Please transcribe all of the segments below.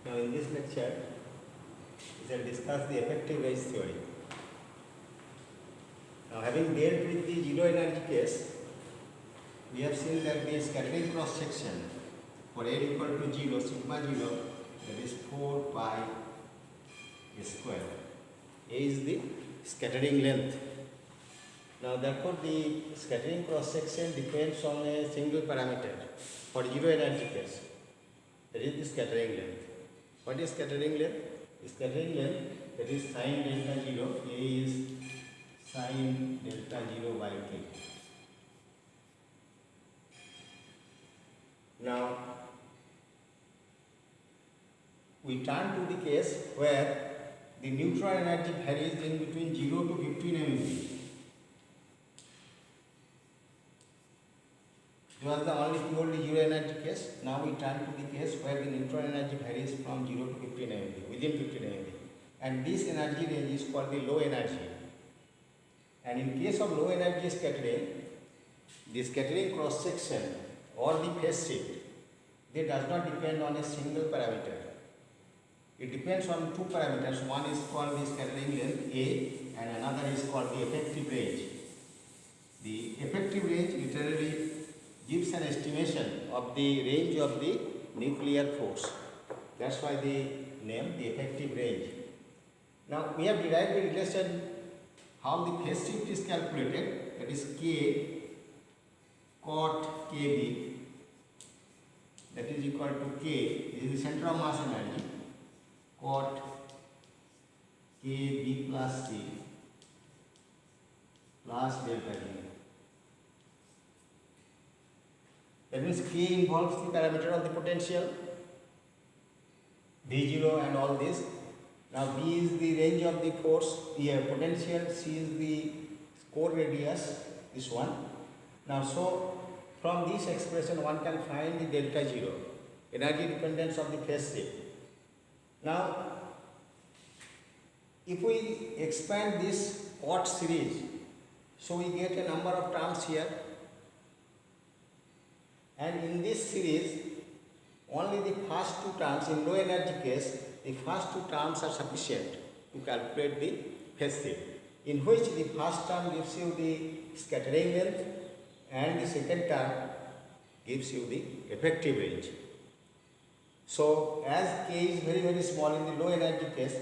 Now in this lecture, we shall discuss the effective range theory. Now having dealt with the zero energy case, we have seen that the scattering cross section for L equal to 0, sigma 0, that is 4 pi square. A is the scattering length. Now therefore the scattering cross section depends on a single parameter for zero energy case, that is the scattering length. What is scattering length? The scattering length, that is sin delta 0, A is sin delta 0 by K. Now we turn to the case where the neutron energy varies in between 0 to 15 MeV. This was the only purely zero energy case. Now we turn to the case where the neutron energy varies from 0 to 15 MeV, within 15 MeV. And this energy range is called the low energy. And in case of low energy scattering, the scattering cross section or the phase shift, they does not depend on a single parameter. It depends on two parameters. One is called the scattering length A and another is called the effective range. The effective range literally gives an estimation of the range of the nuclear force. That's why the name, the effective range. Now we have derived the relation how the phase shift is calculated, that is K cot KB, that is equal to K, this is the center of mass energy, cot KB plus C plus delta G. That means K involves the parameter of the potential, V0 and all this. Now B is the range of the force, potential, C is the core radius, this one. Now so from this expression one can find the delta 0, energy dependence of the phase shift. Now if we expand this cot series, so we get a number of terms here. And in this series, only the first two terms, in low energy case, the first two terms are sufficient to calculate the phase shift, in which the first term gives you the scattering length and the second term gives you the effective range. So as K is very, very small in the low energy case,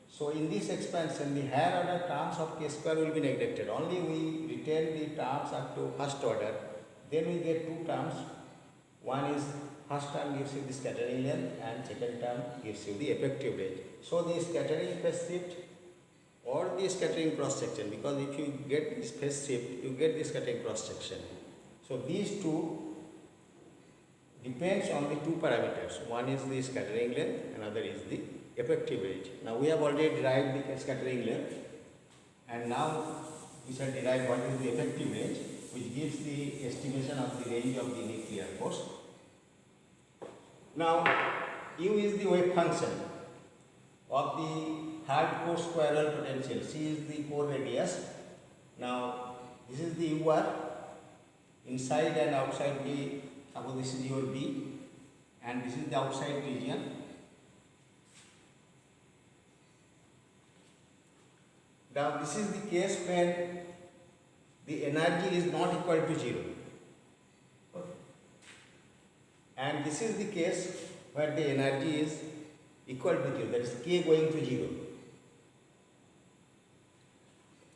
so in this expansion, the higher order terms of K square will be neglected. Only we retain the terms up to first order. Then we get two terms. One is first term gives you the scattering length and second term gives you the effective range. So the scattering phase shift or the scattering cross section, because if you get this phase shift, you get the scattering cross section. So these two depends on the two parameters. One is the scattering length, another is the effective range. Now we have already derived the scattering length, and now we shall derive what is the effective range, which gives the estimation of the range of the nuclear force. Now U is the wave function of the third core squirrel potential. C is the core radius. Now this is the UR, inside and outside B. Suppose this is your B and this is the outside region. Now this is the case when the energy is not equal to 0. And this is the case where the energy is equal to 0, that is K going to 0.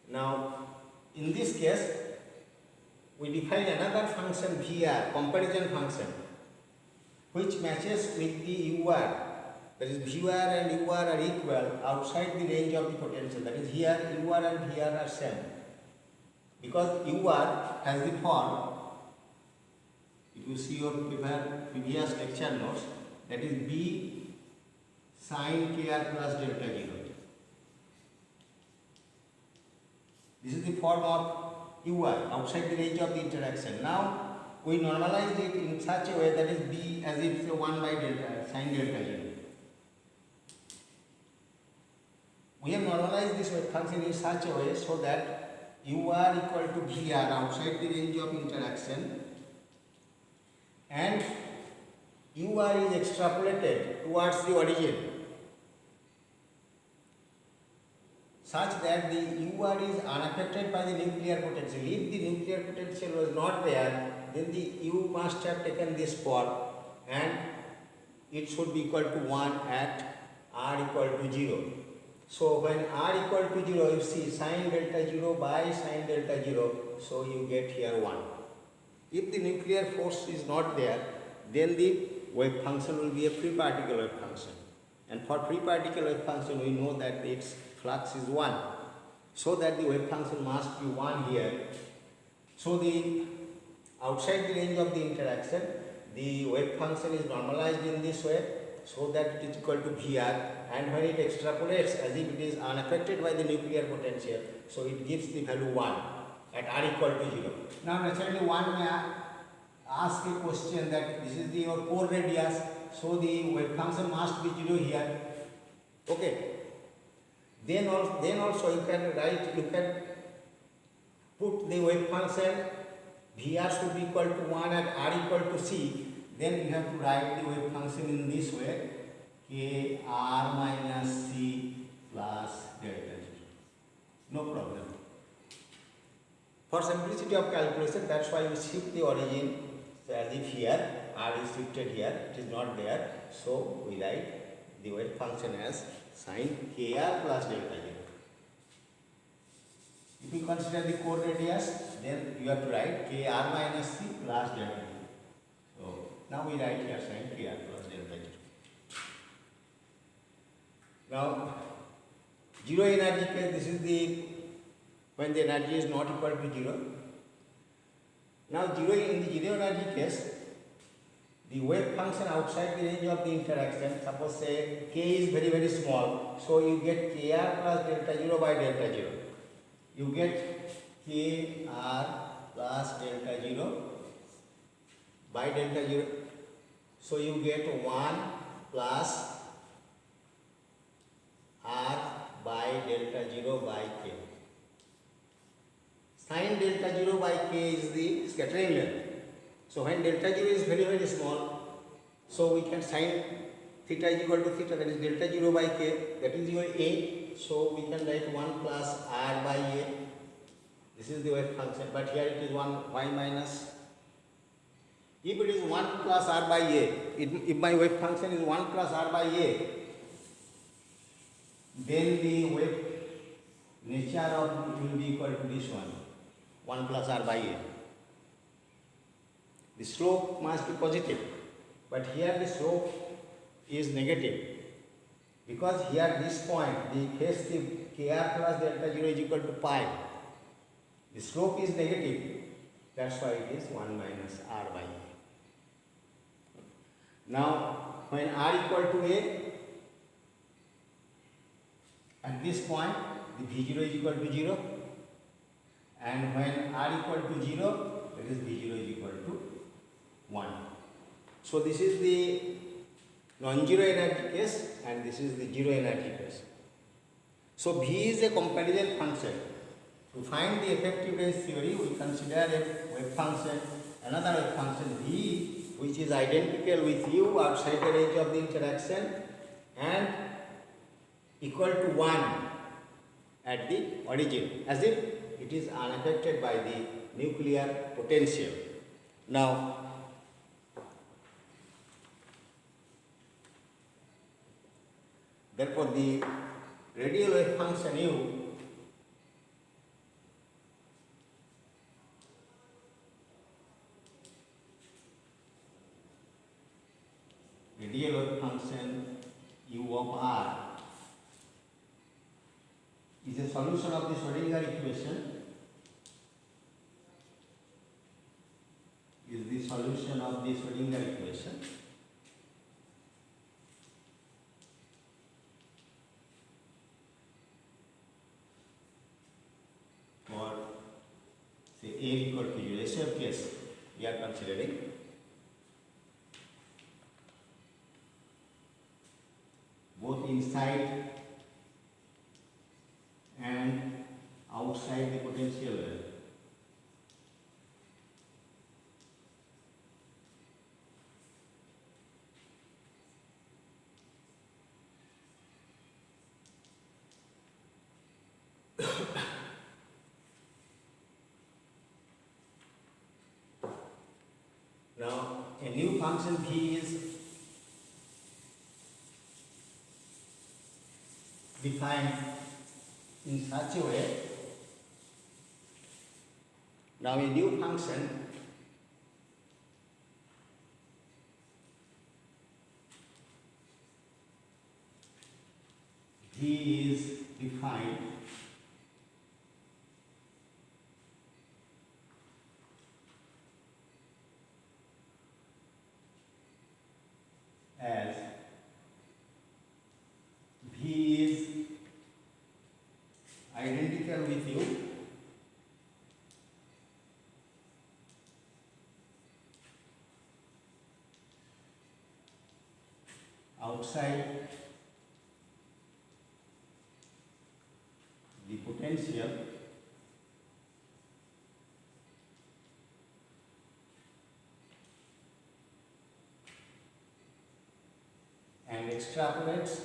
Now in this case, we define another function VR, comparison function, which matches with the UR. That is VR and UR are equal outside the range of the potential. That is here UR and VR are same. Because UR has the form, if you see your previous lecture notes, that is B sin KR plus delta 0. This is the form of UR outside the range of the interaction. Now we normalize it in such a way that is B as if it's 1 by delta sin delta 0. We have normalized this wave function in such a way so that UR equal to VR outside the range of interaction, and UR is extrapolated towards the origin such that the UR is unaffected by the nuclear potential. If the nuclear potential was not there, then the U must have taken this form and it should be equal to 1 at R equal to 0. So when R equal to 0, you see sine delta 0 by sine delta 0, so you get here 1. If the nuclear force is not there, then the wave function will be a free particle wave function. And for free particle wave function, we know that its flux is 1. So that the wave function must be 1 here. So the outside the range of the interaction, the wave function is normalized in this way so that it is equal to VR, and when it extrapolates as if it is unaffected by the nuclear potential, so it gives the value 1 at R equal to 0. Now naturally one may ask a question that this is your core radius, so the wave function must be 0 here. Okay. Then also you can put the wave function VR should be equal to 1 at R equal to C. Then you have to write the wave function in this way, K R minus C plus delta 0. No problem. For simplicity of calculation, that's why we shift the origin. So as if here R is shifted here, it is not there. So we write the wave function as sine KR plus delta 0. If you consider the core radius, then you have to write KR minus C plus delta 0. So now we write here sine KR plus delta 0. Now 0 energy case, this is the when the energy is not equal to 0. Now in the 0 energy case, the wave function outside the range of the interaction, suppose say k is very very small, so you get kr plus delta 0 by delta 0. You get kr plus delta 0 by delta 0. So you get 1 plus r by delta 0 by k. Sine delta 0 by k is the scattering length. So when delta 0 is very very small, so we can sine theta is equal to theta, that is delta 0 by k, that is your a. So we can write 1 plus r by a. This is the wave function, but here it is 1 y minus. If it is 1 plus r by a, if my wave function is 1 plus r by a, then the wave nature of it will be equal to this one, 1 plus r by a. The slope must be positive, but here the slope is negative, because here this point, the phase kr plus delta 0 is equal to pi. The slope is negative, that's why it is 1 minus r by a. Now when r equal to a, at this point the v0 is equal to 0, and when r equal to 0, that is v0 is equal to 1. So this is the non-zero energy case and this is the zero energy case. So V is a comparison function. To find the effective range theory, we consider a wave function, another wave function V, which is identical with U outside the range of the interaction and equal to 1 at the origin, as if it is unaffected by the nuclear potential. Now, therefore, the radial wave function U radial wave function U of R is a solution of the Schrodinger equation, is the solution of the Schrodinger equation for say A equal to 0. Same case we are considering. Both inside and outside the potential well. Now a new function v is defined in such a way. Now a new function v is defined as v is identical with u outside the potential and extrapolates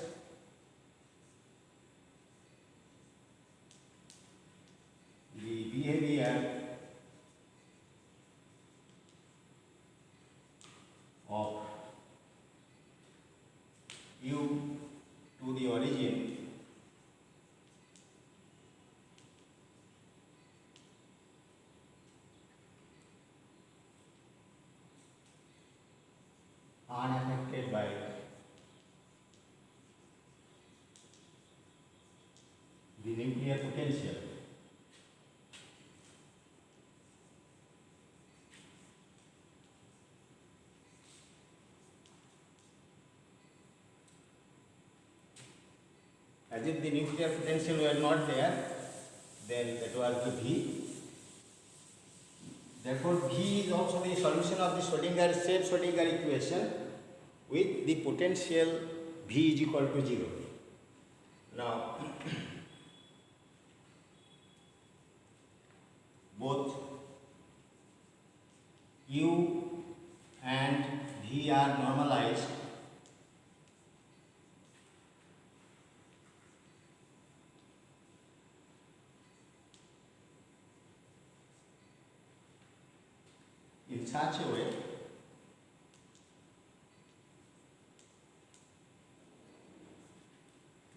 the behavior of u to the origin unaffected by the nuclear potential. As if the nuclear potential were not there, then that was the V. Therefore, V is also the solution of the Schrodinger equation with the potential V is equal to 0. Now, both U and V are normalized in such a way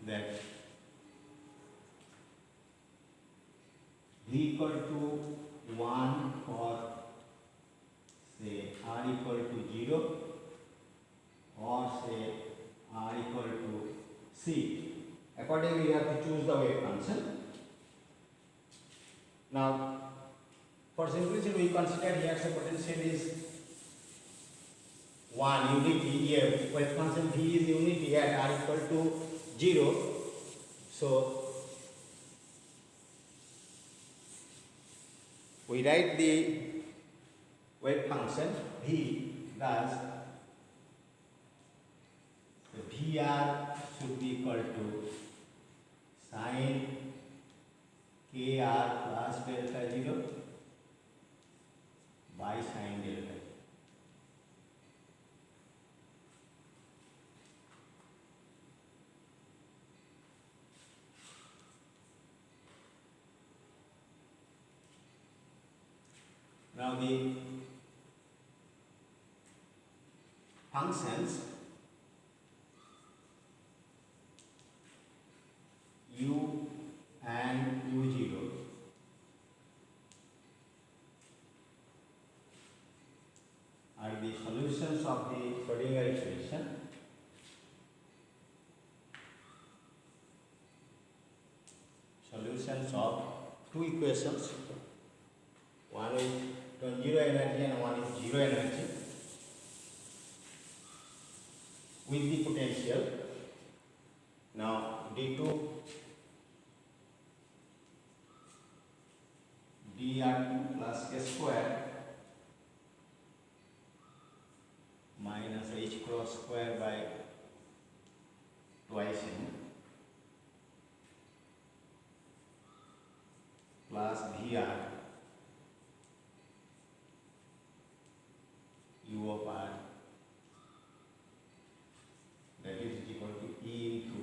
that V equal to 1 for say R equal to 0 or say R equal to C. Accordingly, we have to choose the wave function. Now, for simplicity, we consider here the potential is 1 unity. Here, wave function V is unity at R equal to 0. So, we write the wave function V thus the VR should be equal to sin KR plus delta 0 by sin delta. Now the functions u and u0 are the solutions of the Schrodinger equation. Solutions of two equations, one with non-zero energy and one is zero energy, with the potential. Now d2 dr2 plus k square minus h cross square by twice n plus Vr u of r, that is equal to E into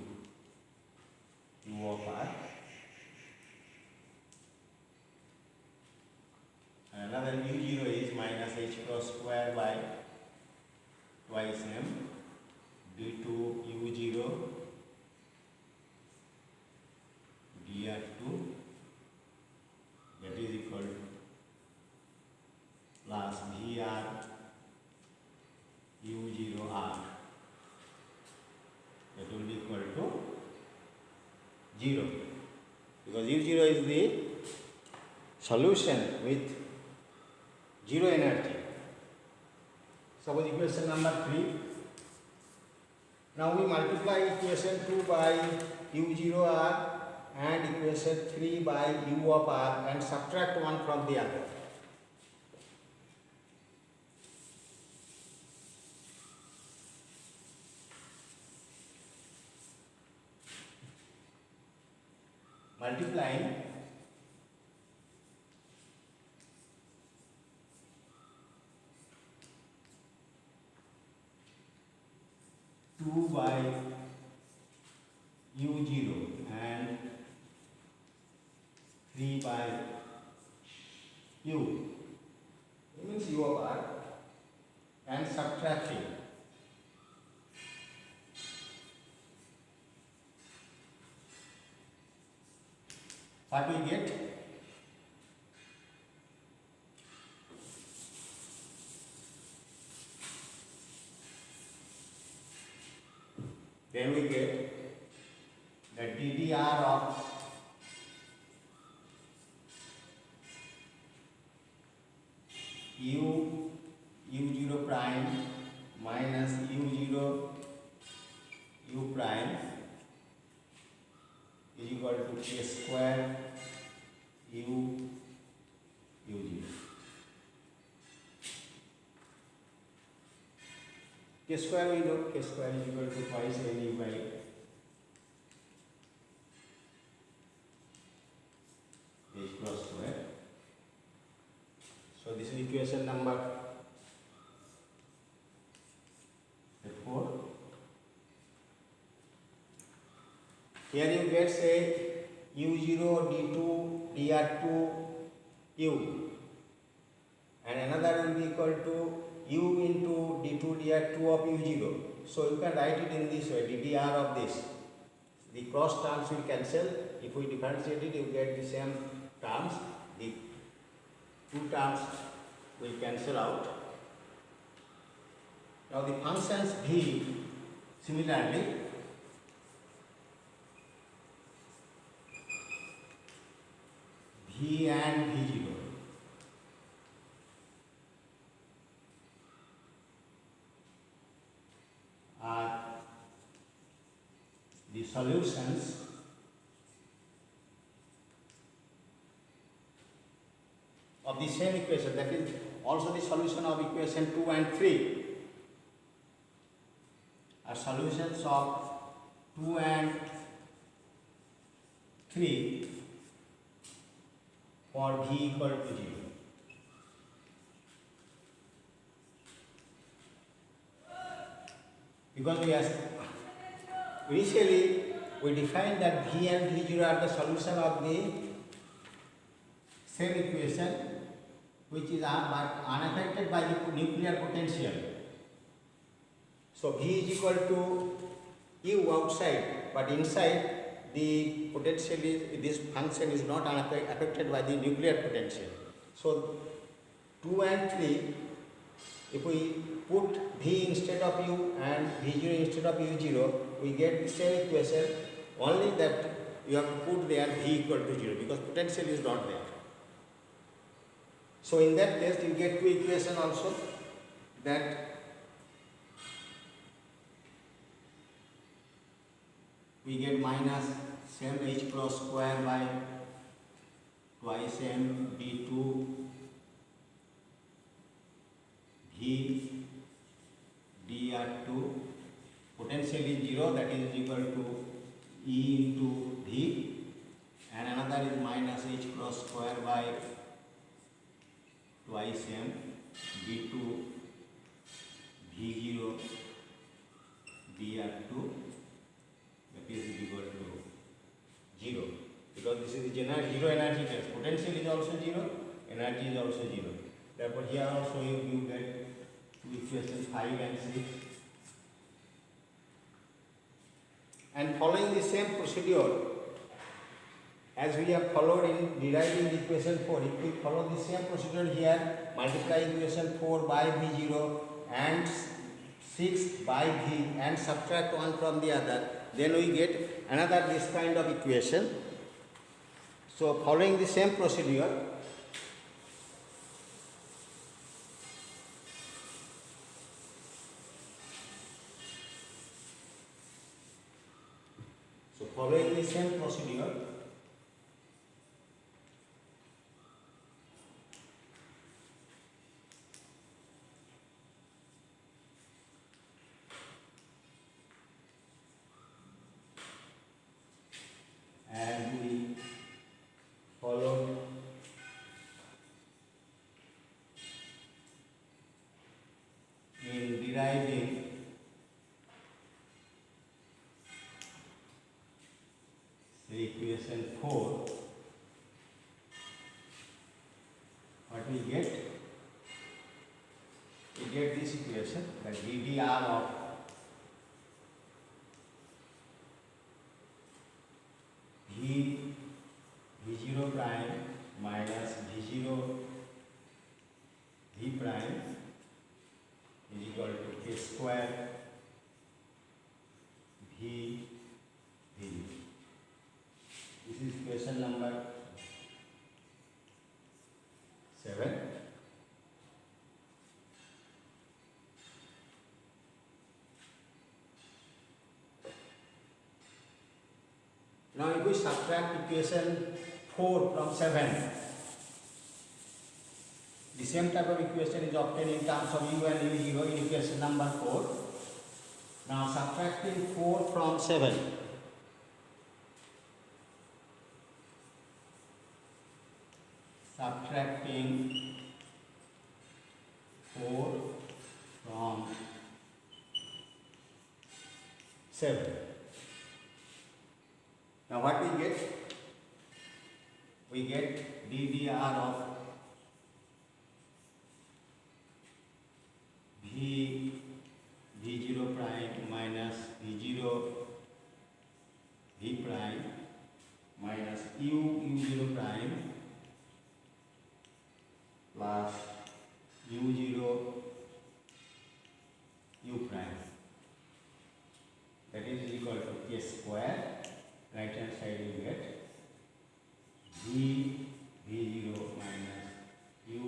u of r 0, because U0 is the solution with 0 energy. Suppose equation number 3. Now we multiply equation 2 by U0R and equation 3 by U of R and subtract one from the other. Multiplying two by U0 and 3 by U, it means U of R, and subtracting. What we get? Then we get the DDR of U0 prime minus U0 U prime is equal to K square U0. K square we know, K square is equal to twice NU by H cross square. So this is equation number 4. Here you get say U0 D2 DR2 U, and another will be equal to U into D2 DR2 of U0. So you can write it in this way, DDR of this. The cross terms will cancel. If we differentiate it, you get the same terms. The two terms will cancel out. Now the functions V, similarly, V and V0 are the solutions of the same equation, that is also the solution of equation 2 and 3 are solutions of 2 and 3 for V equal to 0. Because we asked, initially we defined that V and V0 are the solution of the same equation, which is unaffected by the nuclear potential. So V is equal to U outside, but inside the potential is, this function is not affected by the nuclear potential. So 2 and 3, if we put V instead of U and V0 instead of U0, we get the same equation, only that you have to put there V equal to 0 because potential is not there. So in that case you get two equations also, that we get minus same H cross square by twice M D2 V dr2, potential is 0, that is equal to E into V, and another is minus H cross square by twice M D2 V0 dr2, that is equal to 0, because this is the zero energy test. Potential is also 0, energy is also 0. Therefore here also you get two equations 5 and 6. And following the same procedure as we have followed in deriving the equation 4, if we follow the same procedure here, multiply equation 4 by V0 and 6 by v and subtract one from the other, then we get another this kind of equation. So following the same procedure, and we follow in deriving the equation 4, what we get? We get this equation, the ddr of v0 prime minus v0 v prime is equal to k square v v. This is equation number 7. Now if we subtract equation 4 from 7, the same type of equation is obtained in terms of u and u0 in equation number 4. Now subtracting 4 from 7, subtracting 4 from 7. Now what we get? We get ddr of v0 prime minus v0 v prime minus u0 prime plus u0 u prime, that is equal to k square. Right hand side you get v0 minus u.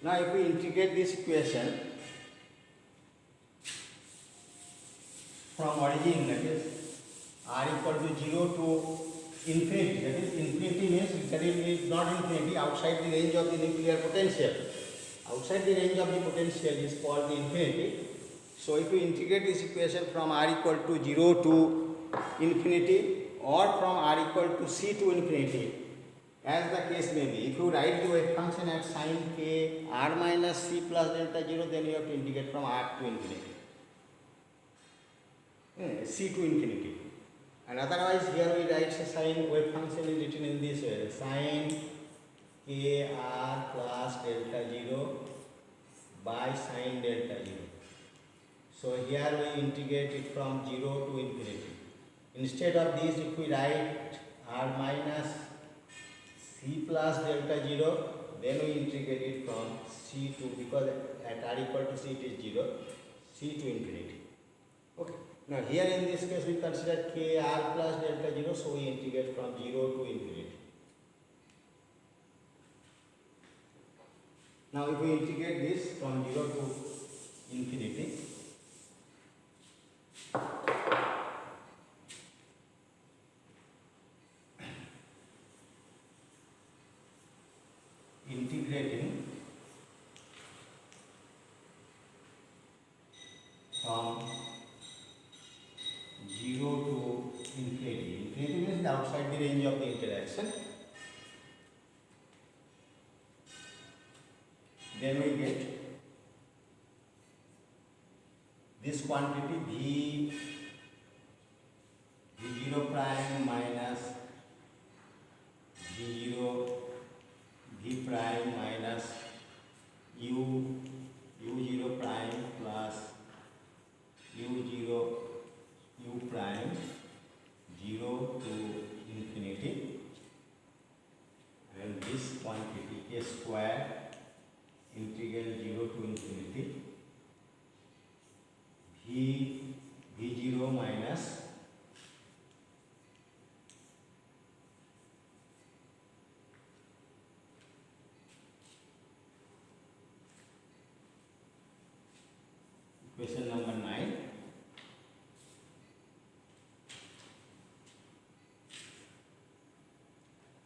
Now if we integrate this equation from origin, that is r equal to 0 to infinity, that is infinity means that it is not infinity, outside the range of the nuclear potential. Outside the range of the potential is called the infinity. So if we integrate this equation from r equal to 0 to infinity or from r equal to c to infinity, as the case may be, if you write the wave function at sin k r minus c plus delta 0, then you have to integrate from r to infinity, c to infinity. And otherwise here we write a sine wave function is written in this way, sin k r plus delta 0 by sin delta 0. So here we integrate it from 0 to infinity. Instead of this, if we write r minus c plus delta 0, then we integrate it from c to, because at r equal to c it is 0, c to infinity. Okay. Now here in this case we consider k r plus delta 0, so we integrate from 0 to infinity. Now if we integrate this from 0 to infinity, integrating from 0 to infinity. Infinity means outside the range of the interaction. Then we get this quantity v0 prime minus v0 v prime minus u0 prime plus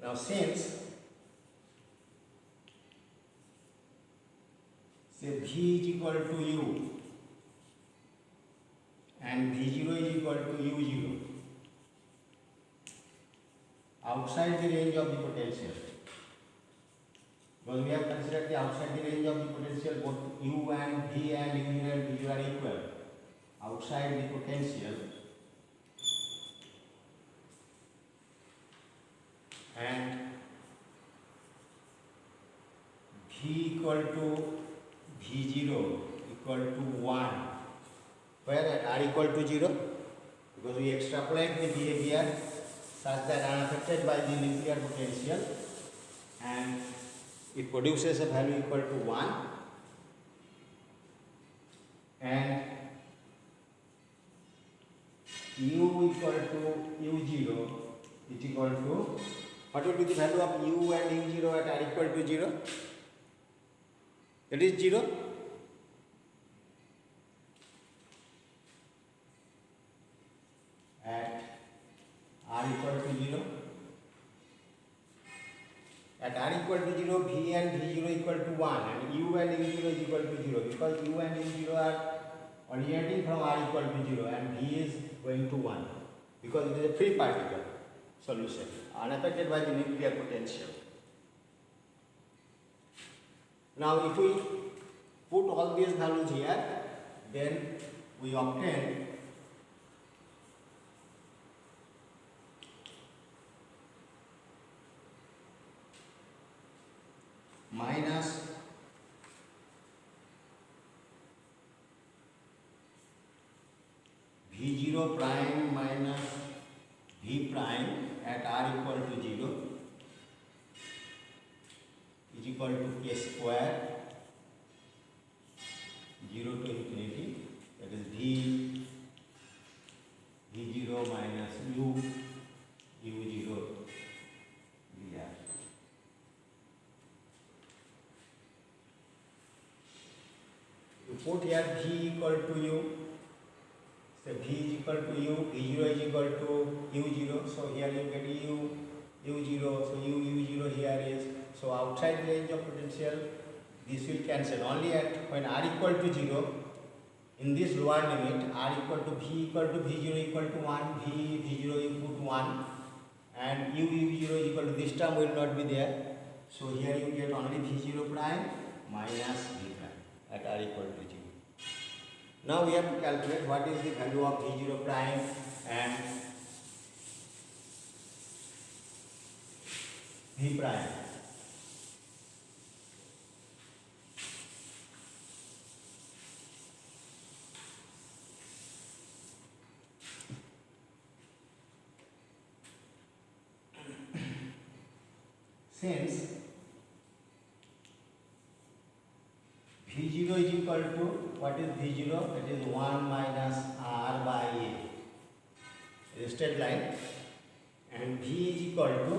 Now since say V is equal to U and V0 is equal to U0 outside the range of the potential, because we have considered the outside the range of the potential both U and V and U0 and V0 are equal. Outside the potential and V equal to V0 equal to 1, where at R equal to 0, because we extrapolate the behavior such that unaffected by the nuclear potential and it produces a value equal to 1, and U equal to U0 is equal to, what will be the value of U and U0 at R equal to 0? That is 0. At R equal to 0. At R equal to 0, V and V0 equal to 1 and U and U0 is equal to 0, because U and U0 are originating from R equal to 0 and V is going to 1, because it is a free particle solution unaffected by the nuclear potential. Now if we put all these values here, then we obtain minus V0 prime minus V prime at R equal to 0 is equal to K square 0 to infinity, that is V0 minus U0 VR. You put here V equal to U, so V is equal to U, V0 is equal to U0, so here you get U0, so U0 here is, so outside the range of potential this will cancel. Only at when R equal to 0, in this lower limit, R equal to V0 equal to 1, V0 equal to 1 and U0 is equal to, this term will not be there, so here you get only V0 prime minus V prime at R equal to 0. Now we have to calculate what is the value of V0 prime and V prime. Since V0 is equal to, what is V0? That is 1 minus R by A. It is straight line. And V is equal to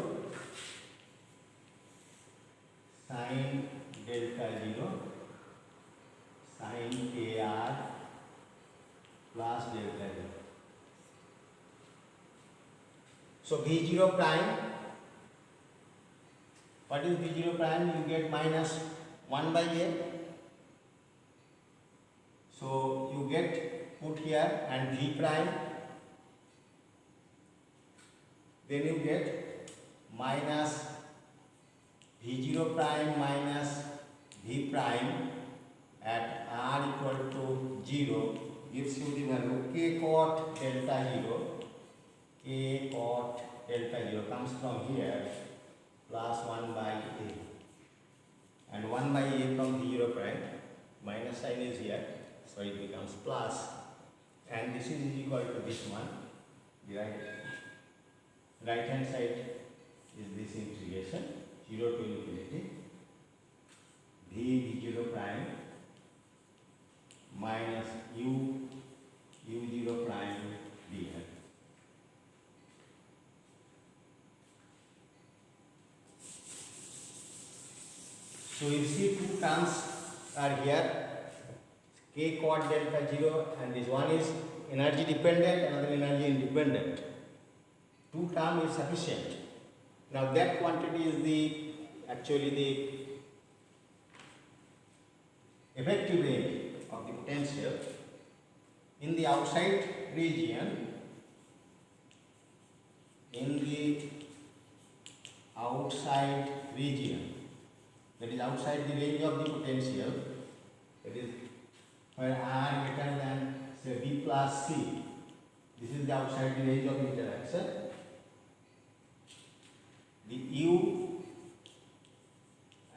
sin delta 0 sin KR plus delta 0. So V0 prime, what is V0 prime? You get minus 1 by A. So you get put here and V prime, then you get minus V0 prime minus V prime at R equal to 0 gives you the value K cot delta 0. K cot delta 0 comes from here plus 1 by A and 1 by A from V0 prime, minus sign is here, so it becomes plus, and this is equal to this one. The right hand side is this integration 0 to infinity V0 prime minus U0 prime dl. So you see two terms are here, K cot delta 0, and this one is energy dependent, another energy independent. Two terms is sufficient Now that quantity is the actually the effective range of the potential in the outside region. In the outside region, that is outside the range of the potential, that is where R greater than say B plus C, this is the outside the range of interaction. The U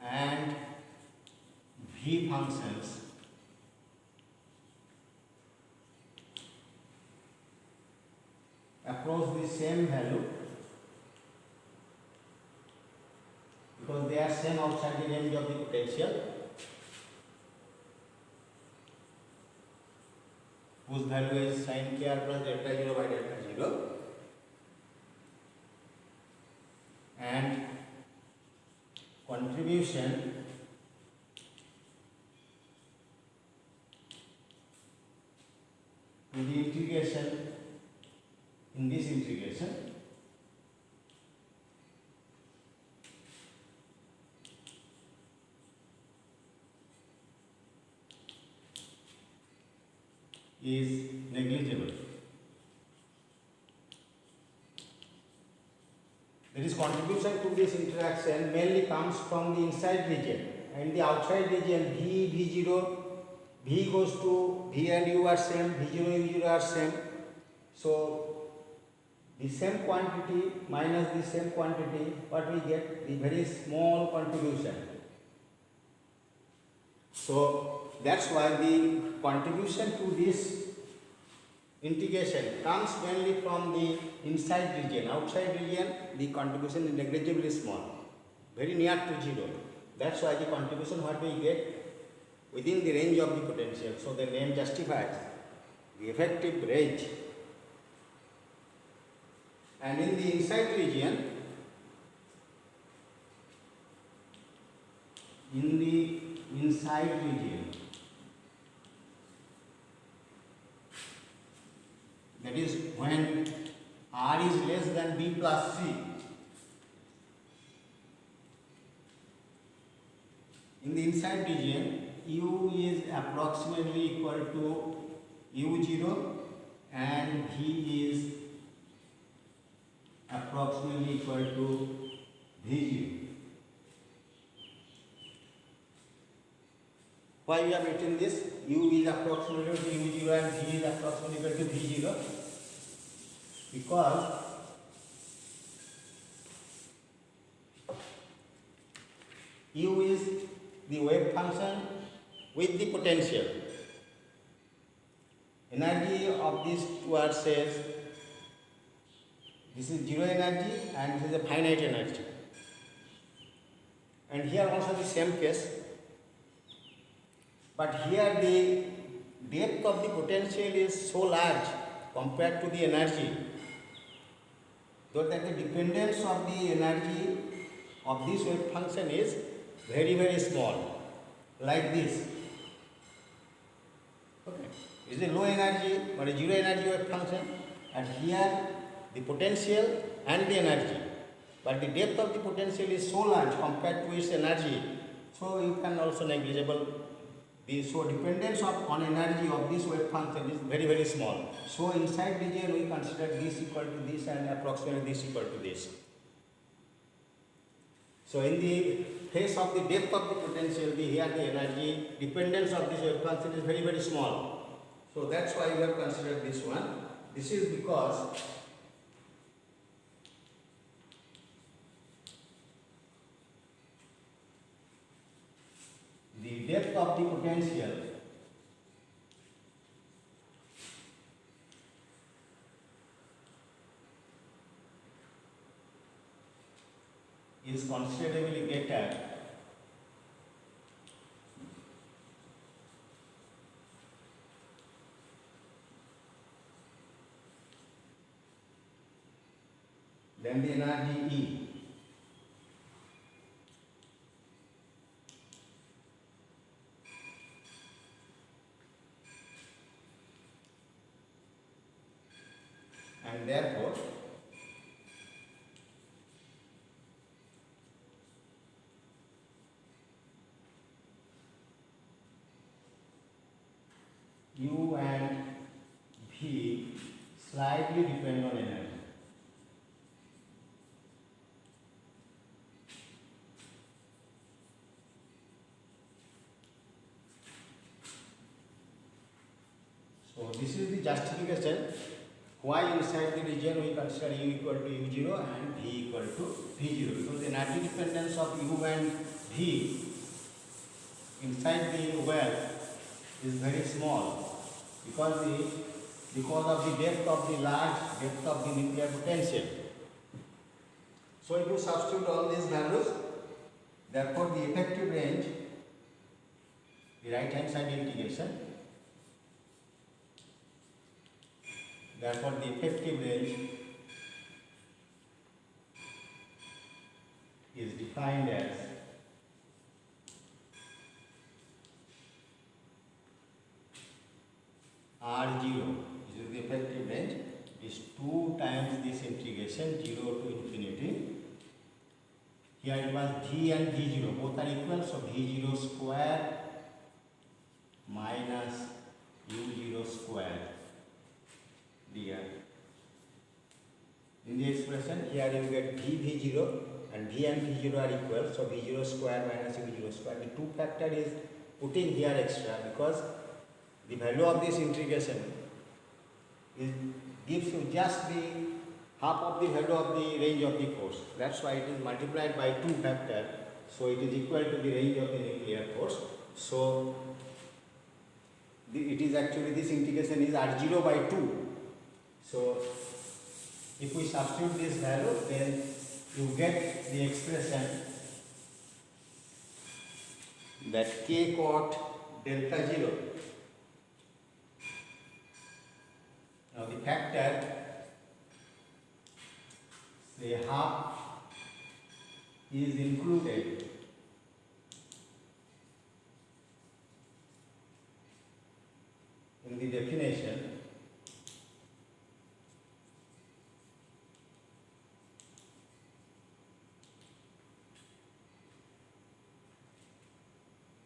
and V functions approach the same value because they are same outside the range of the potential, whose value is sin k r plus delta 0 by delta 0, and contribution to the integration in this integration is negligible. That is, contribution to this interaction mainly comes from the inside region, and the outside region V, V0, V goes to V and U are same, V0, U0 are same. So the same quantity minus the same quantity, what we get? The very small contribution. So that's why the contribution to this integration comes mainly from the inside region. Outside region, the contribution is negligibly small, very near to zero. That's why the contribution what we get within the range of the potential. So the name justifies the effective range. And in the inside region, that is when R is less than B plus C, in the inside region, U is approximately equal to U0 and V is approximately equal to V0. Why we have written this? U is approximately to U0 and V is approximately equal to V0, because U is the wave function with the potential. Energy of these two are says this is zero energy and this is a finite energy. And here also the same case, but here the depth of the potential is so large compared to the energy, so that the dependence of the energy of this wave function is very, very small, like this. Okay, it is a low energy but a zero energy wave function, and here the potential and the energy, but the depth of the potential is so large compared to its energy, so you can also negligible. So dependence on energy of this wave function is very, very small. So inside region we consider this equal to this and approximately this equal to this. So in the face of the depth of the potential, here the energy dependence of this wave function is very, very small. So that's why we have considered this one. This is because the depth of the potential is considerably greater than the energy E. And therefore U and V slightly depend on energy. So this is the justification why inside the region we consider U equal to U0 and V equal to V0, because the energy dependence of U and V inside the well is very small, because of the depth of the large depth of the nuclear potential. So if you substitute all these values, therefore the effective range, the right hand side integration, therefore the effective range is defined as R0, which is the effective range, is 2 times this integration 0 to infinity. Here it was V and V0, both are equal, so V0 square minus U0 square dr. In the expression, here you get V0 and V and V0 are equal, so V0 square minus U0 square. The 2 factor is putting here extra because the value of this integration gives you just the half of the value of the range of the force. That's why it is multiplied by 2 factor, so it is equal to the range of the nuclear force. So it is actually, this integration is R0 by 2. So if we substitute this value, then you get the expression that K cot delta 0. Now the factor, say half, is included in the definition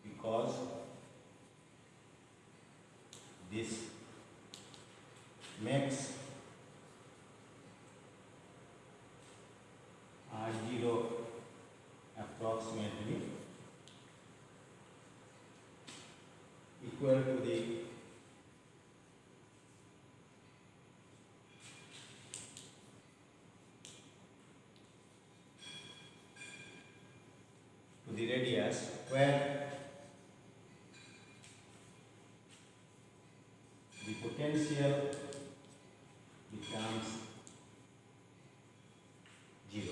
because this makes R0 approximately equal to the radius, where the potential becomes 0.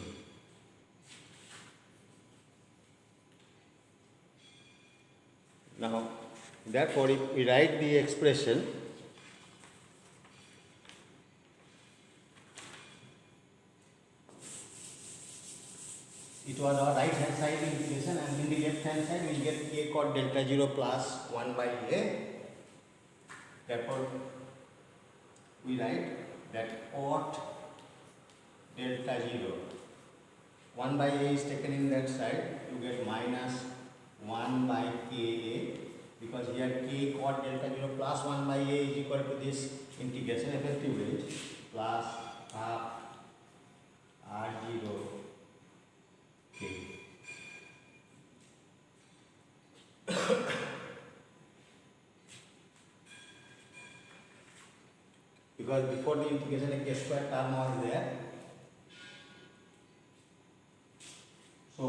Now, therefore, if we write the expression, it was our right hand side integration, and in the left hand side we get K cot delta 0 plus 1 by A. Therefore, we write that cot delta 0, 1 by A is taken in that side, you get minus 1 by Ka, because here K cot delta 0 plus 1 by A is equal to this integration effective range plus half R0 K. Because before the integration a K square term was there. So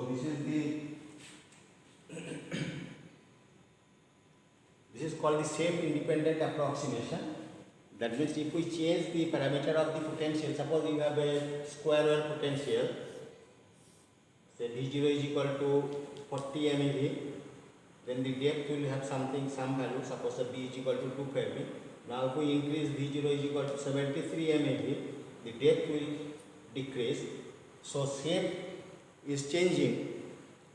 this is called the safe independent approximation. That means if we change the parameter of the potential, suppose you have a square well potential, say V0 is equal to 40 MeV, then the depth will have some value, suppose B is equal to 2 Fermi. Now if we increase V0 is equal to 73 MeV, the depth will decrease, so shape is changing,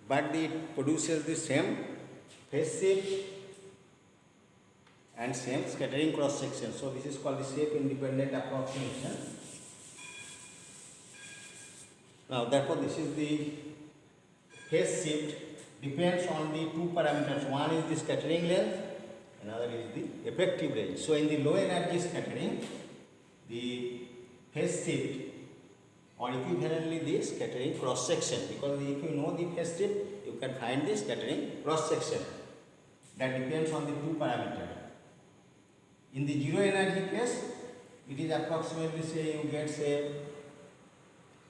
but it produces the same phase shift and same scattering cross section. So this is called the shape independent approximation. Now therefore this is the phase shift depends on the 2 parameters. One is the scattering length another is the effective range. So in the low energy scattering, the phase shift or equivalently the scattering cross section, because if you know the phase shift, you can find the scattering cross section. That depends on the two parameters. In the zero energy case, it is approximately, say you get say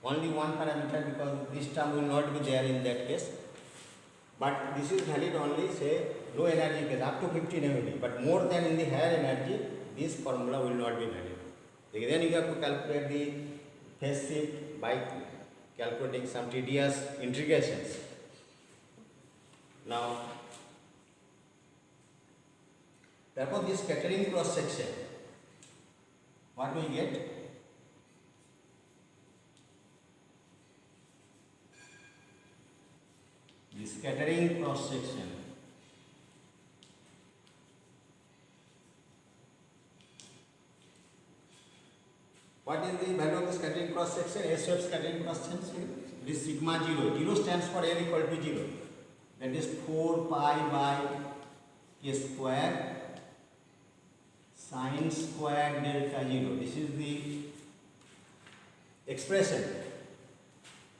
only one parameter, because this term will not be there in that case. But this is valid only say low energy case up to 15 MeV, but more than in the higher energy, this formula will not be valid. Then you have to calculate the phase shift by calculating some tedious integrations. Now, therefore this scattering cross section, what we get? The scattering cross section what is the value of the scattering cross section? S wave scattering cross section, it is sigma 0. 0 stands for L equal to 0. That is 4 pi by k square sine square delta 0. This is the expression.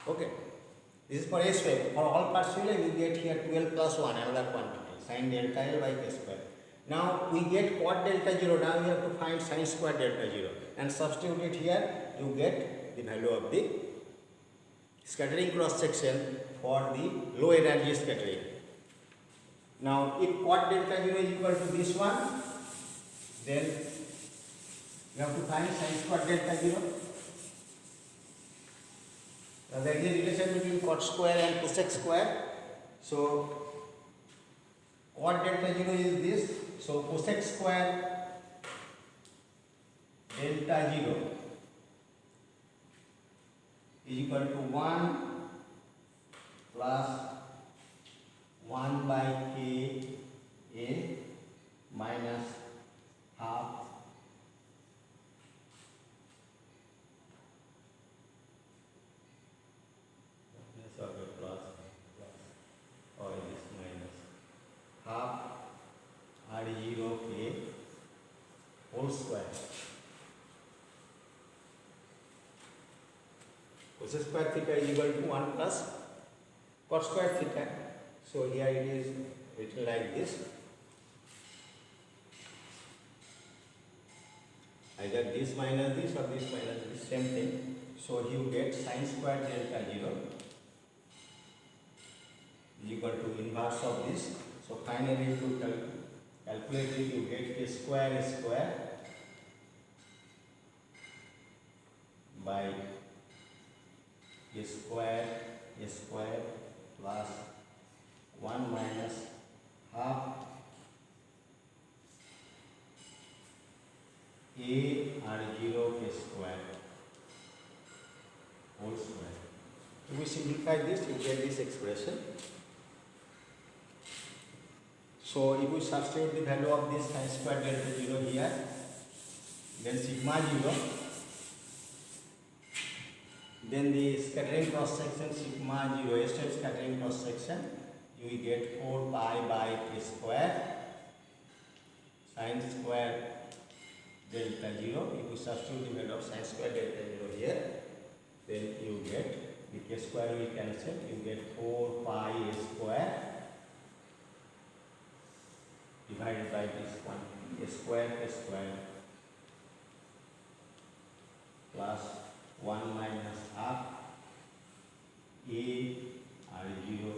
Okay. This is for S wave. For all parts wave, we get here 12 plus 1, another quantity, sine delta L by k square. Now we get quad delta 0. Now we have to find sine square delta 0 and substitute it here. You get the value of the scattering cross section for the low energy scattering. Now if quad delta 0 is equal to this one, then you have to find sine square delta 0. Now there is a relation between cot square and cosec square. So quad delta 0 is this. So cosec square delta 0 is equal to 1 plus 1 by k a minus half or this minus half r0 k whole square. Cos square theta is equal to 1 plus cot square theta. So here it is written like this. Either this minus this or this minus this, same thing. So you get sine square delta 0 is equal to inverse of this. So finally to calculate it, you get k square by a square plus 1 minus half a r0 k square whole square. If we simplify this, you get this expression. So if we substitute the value of this sine square delta 0 here, then sigma 0, then the scattering cross section sigma 0, S wave scattering cross section, you will get 4 pi by k square sine square delta 0. If we substitute the value of sine square delta 0 here, then you get the k square will cancel, you get 4 pi a square divided by this one, a square plus 1 minus half a r0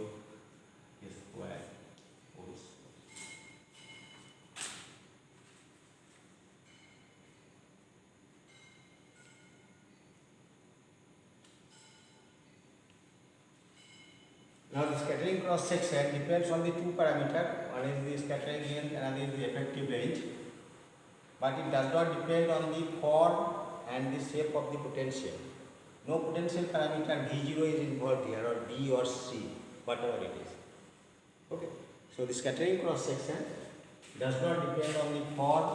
k square whole square. Now the scattering cross section depends on the two parameters. One is the scattering length, another is the effective range. But it does not depend on the form and the shape of the potential. No potential parameter V0 is involved here, or D or C, whatever it is. Okay. So the scattering cross section does not depend on the form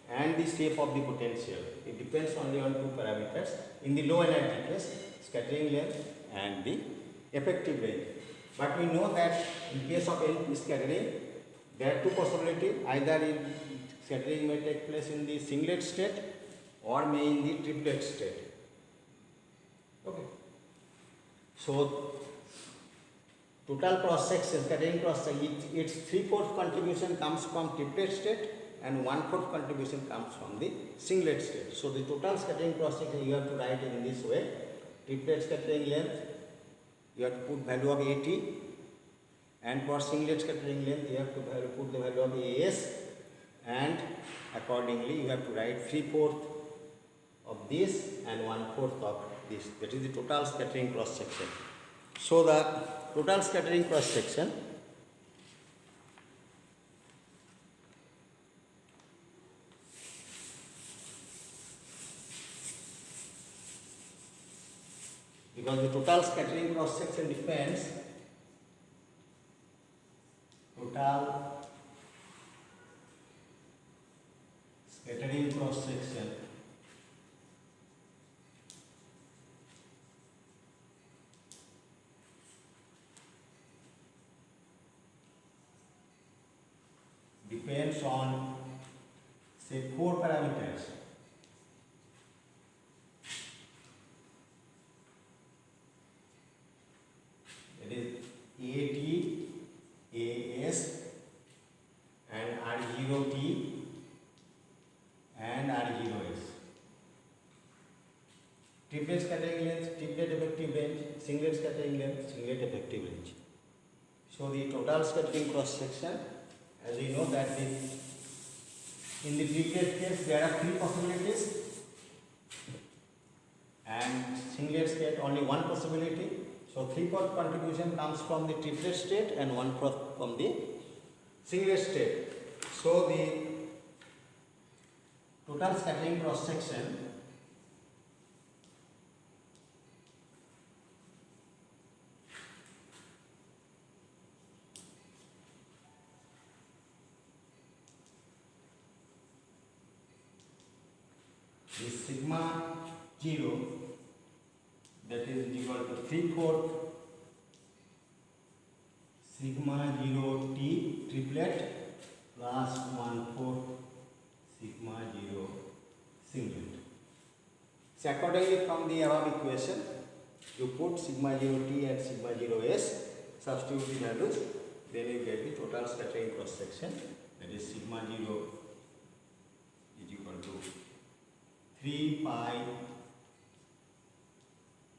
and the shape of the potential. It depends only on two parameters. In the low energy case, scattering length and the effective range. But we know that in case of NP scattering, there are two possibilities, either in scattering may take place in the singlet state or may in the triplet state. Okay. So total cross section, scattering cross section, its 3/4 contribution comes from triplet state and 1/4 contribution comes from the singlet state. So the total scattering cross section you have to write in this way. Triplet scattering length, you have to put value of AT, and for singlet scattering length you have to put the value of AS, and accordingly you have to write 3/4 of this and 1/4 of this. That is the total scattering cross section. So the total scattering cross section because the total scattering cross section depends total scattering cross section depends on, say, 4 parameters. That is AT, AS and R0T and R0S. Triplet scattering length, triplet effective range, singlet scattering length, singlet effective range. So the total scattering cross section, as we know that in the triplet case there are 3 possibilities and singlet state only 1 possibility. So 3/4 contribution comes from the triplet state and 1/4 from the singlet state. So the total scattering cross section is sigma 0, that is equal to 3/4 sigma 0 T triplet plus 1/4 sigma 0 singlet. So accordingly from the above equation you put sigma 0 T and sigma 0 S, substitute the values, then you get the total scattering cross section, that is sigma 0 is equal to 3 pi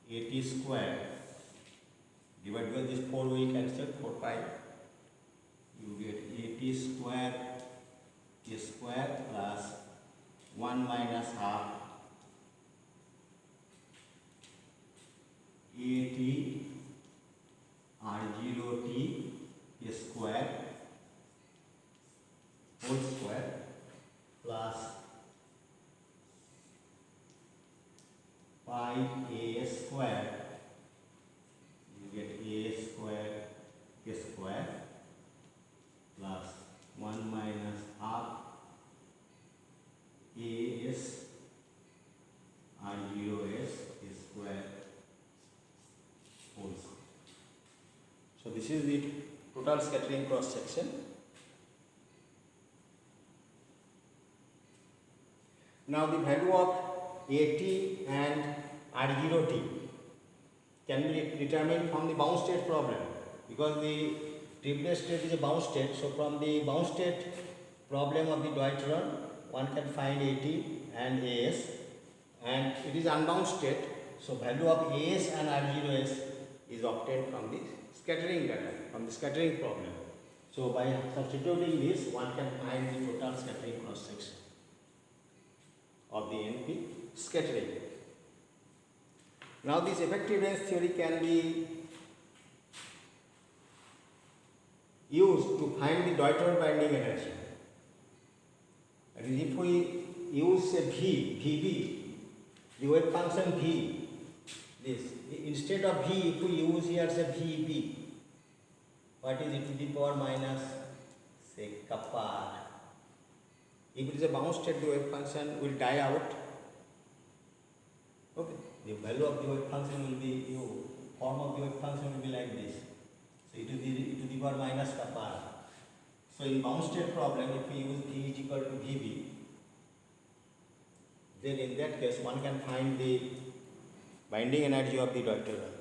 AT square divided by this 4 we cancel, 4 pi, you get AT square A square plus 1 minus half AT R0T A square whole square plus pi A square, you get A square A square plus 1 minus half AS R0S A square whole square. So this is the total scattering cross section. Now the value of AT and R0T can be determined from the bound state problem, because the triplet state is a bound state. So from the bound state problem of the deuteron one can find AT and AS, and it is unbound state. So value of AS and R0S is obtained from the scattering data, from the scattering problem. So by substituting this one can find the total scattering cross section of the NP scattering. Now this effective range theory can be used to find the deuteron binding energy. That is, if we use a VB, the wave function V, this, instead of V, if we use here say VB, what is it to the power minus, say, kappa r. If it is a bound state, the wave function will die out. Okay, the value of the wave function will be, form of the wave function will be like this. So e to the power minus kappa r. So in bound state problem, if we use V is equal to Vb, then in that case one can find the binding energy of the deuterium.